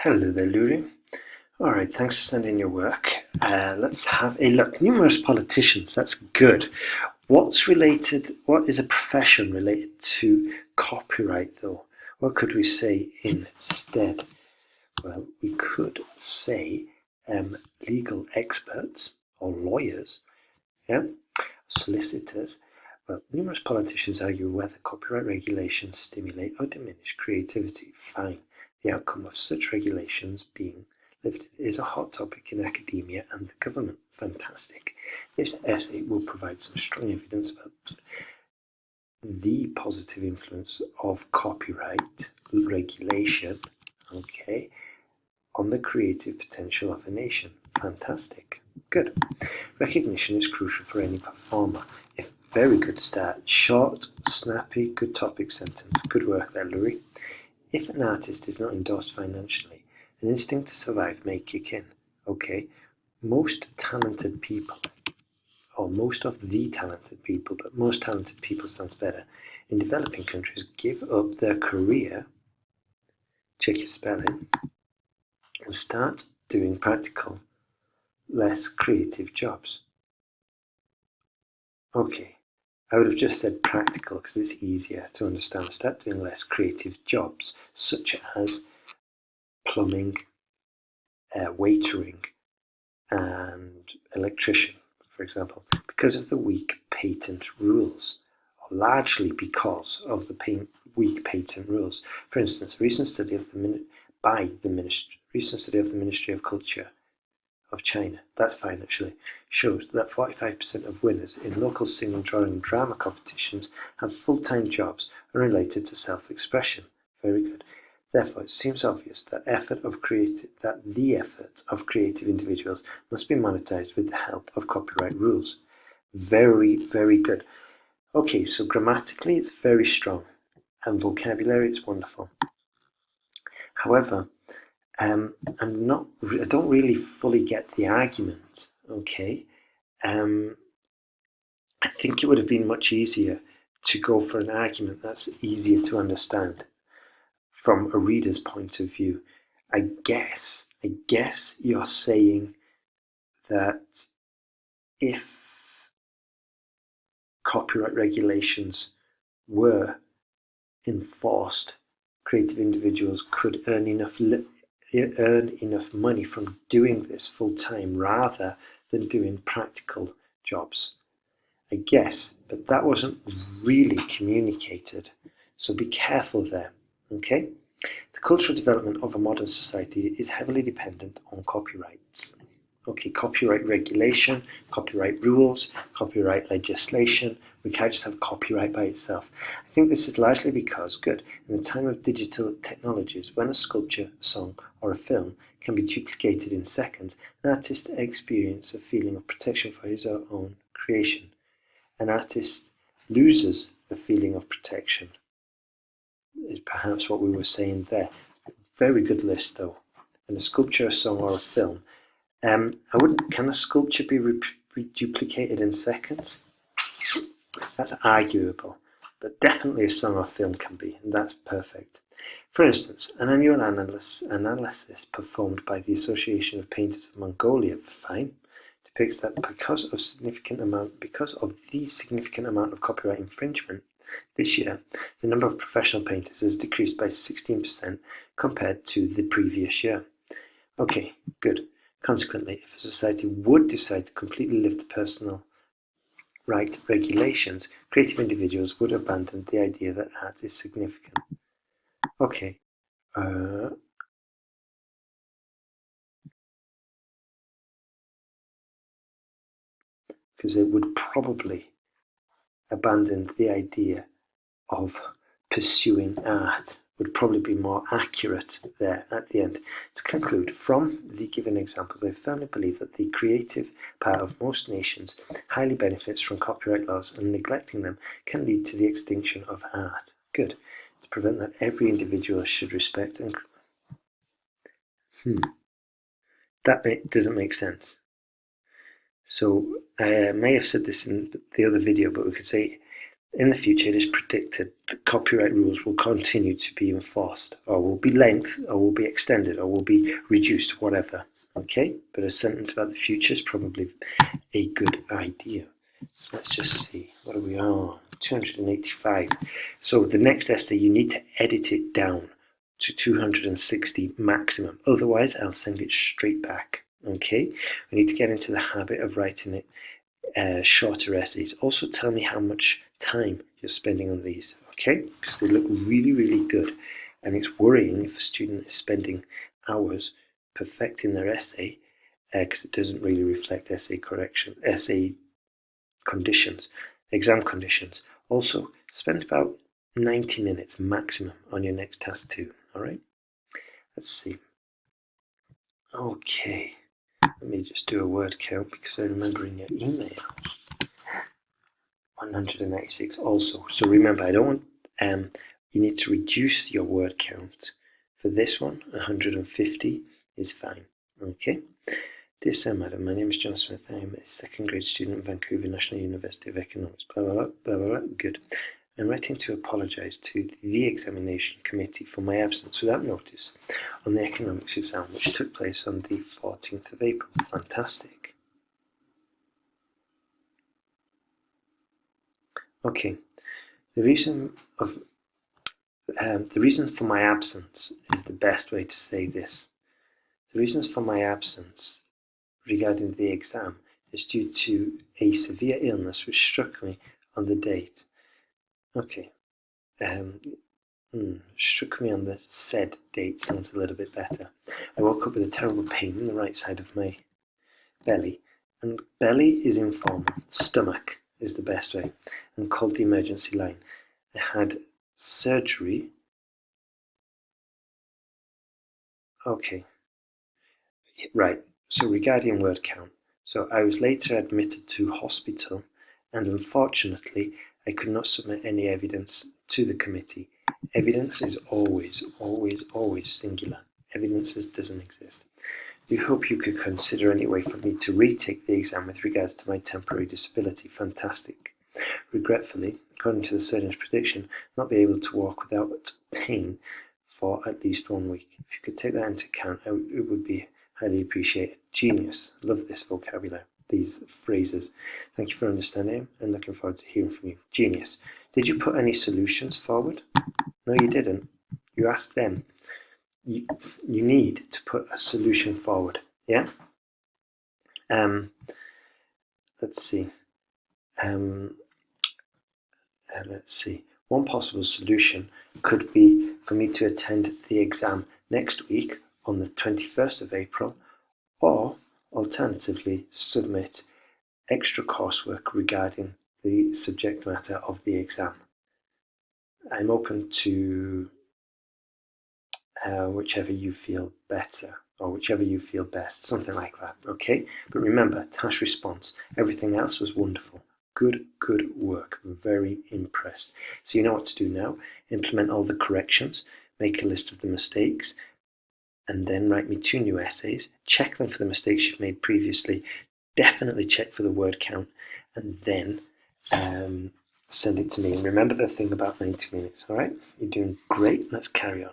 Hello there, Luri. All right, thanks for sending your work. Let's have a look. Numerous politicians, that's good. What is a profession related to copyright, though? What could we say instead? Well, we could say legal experts or lawyers, yeah, solicitors. Well, numerous politicians argue whether copyright regulations stimulate or diminish creativity. Fine. The outcome of such regulations being lifted is a hot topic in academia and the government. Fantastic. This essay will provide some strong evidence about the positive influence of copyright regulation, okay, on the creative potential of a nation. Fantastic. Good. Recognition is crucial for any performer. If very good start, short, snappy, good topic sentence. Good work there, Luri. If an artist is not endorsed financially, an instinct to survive may kick in. Okay, most talented people, or most of the talented people, but most talented people sounds better, in developing countries give up their career, check your spelling, and start doing practical, less creative jobs. Okay, I would have just said practical because it's easier to understand. Start doing less creative jobs, such as plumbing, waitering, and electrician, for example, because of the weak patent rules, or largely because of the weak patent rules. For instance, a recent study of the Ministry of Culture of China, that's fine actually, shows that 45% of winners in local singing, drawing, and drama competitions have full-time jobs unrelated to self-expression. Very good. Therefore, it seems obvious that the effort of creative individuals must be monetized with the help of copyright rules. Very, very good. Okay, so grammatically it's very strong, and vocabulary is wonderful. However, I don't really fully get the argument. Okay, I think it would have been much easier to go for an argument that's easier to understand from a reader's point of view. I guess you're saying that if copyright regulations were enforced, creative individuals could earn enough money from doing this full time rather than doing practical jobs. I guess, but that wasn't really communicated, so be careful there. Okay? The cultural development of a modern society is heavily dependent on copyrights. Okay, copyright regulation, copyright rules, copyright legislation. We can't just have copyright by itself. I think this is largely because, good, in the time of digital technologies, when a sculpture, a song, or a film can be duplicated in seconds, an artist experiences a feeling of protection for his or her own creation. An artist loses the feeling of protection, is perhaps what we were saying there. Very good list though. And a sculpture, a song, or a film. Can a sculpture be duplicated in seconds? That's arguable, but definitely a song or film can be, and that's perfect. For instance, an annual analysis performed by the Association of Painters of Mongolia, fine, depicts that because of the significant amount of copyright infringement this year, the number of professional painters has decreased by 16% compared to the previous year. Okay, good. Consequently, if a society would decide to completely lift the personal right regulations, creative individuals would abandon the idea that art is significant. Okay. Because it would probably abandon the idea of pursuing art, would probably be more accurate there at the end. To conclude, from the given examples, I firmly believe that the creative part of most nations highly benefits from copyright laws, and neglecting them can lead to the extinction of art. Good. To prevent that, every individual should respect and... That doesn't make sense. So I may have said this in the other video, but we could say In the future, it is predicted that copyright rules will continue to be enforced, or will be lengthened, or will be extended, or will be reduced, whatever. Okay, but a sentence about the future is probably a good idea. So let's just see, what are we on? 285. So the next essay, you need to edit it down to 260 maximum. Otherwise, I'll send it straight back. Okay, we need to get into the habit of writing it shorter essays. Also tell me how much time you're spending on these, okay? Because they look really, really good. And it's worrying if a student is spending hours perfecting their essay because it doesn't really reflect essay conditions, exam conditions. Also, spend about 90 minutes maximum on your next task too, all right? Let's see. Okay, let me just do a word count because I remember in your email 196 also. So remember, I don't want, you need to reduce your word count. For this one, 150 is fine, okay? Dear Sir, Madam, my name is John Smith. I am a second grade student at Vancouver National University of Economics, blah, blah, blah, blah, blah, blah. Good. I'm writing to apologise to the examination committee for my absence without notice on the economics exam, which took place on the 14th of April. Fantastic. Okay, the reason for my absence is the best way to say this. The reasons for my absence regarding the exam is due to a severe illness which struck me on the date. Okay, struck me on the said date sounds a little bit better. I woke up with a terrible pain in the right side of my belly, and belly is informal, stomach is the best way, and called the emergency line. I had surgery. Okay, right, so regarding word count, so I was later admitted to hospital, and unfortunately I could not submit any evidence to the committee. Evidence is always, always, always singular. Evidences doesn't exist. We hope you could consider any way for me to retake the exam with regards to my temporary disability. Fantastic. Regretfully, according to the surgeon's prediction, not be able to walk without pain for at least 1 week. If you could take that into account, it would be highly appreciated. Genius. Love this vocabulary, these phrases. Thank you for understanding and looking forward to hearing from you. Genius. Did you put any solutions forward? No, you didn't. You asked them. You need to put a solution forward, yeah? Let's see. Let's see. One possible solution could be for me to attend the exam next week on the 21st of April, or alternatively submit extra coursework regarding the subject matter of the exam. I'm open to whichever you feel better, or whichever you feel best, something like that, okay? But remember, task response, everything else was wonderful. Good work, very impressed. So you know what to do now. Implement all the corrections, make a list of the mistakes, and then write me 2 new essays. Check them for the mistakes you've made previously. Definitely check for the word count, and then send it to me. And remember the thing about 90 minutes, all right? You're doing great. Let's carry on.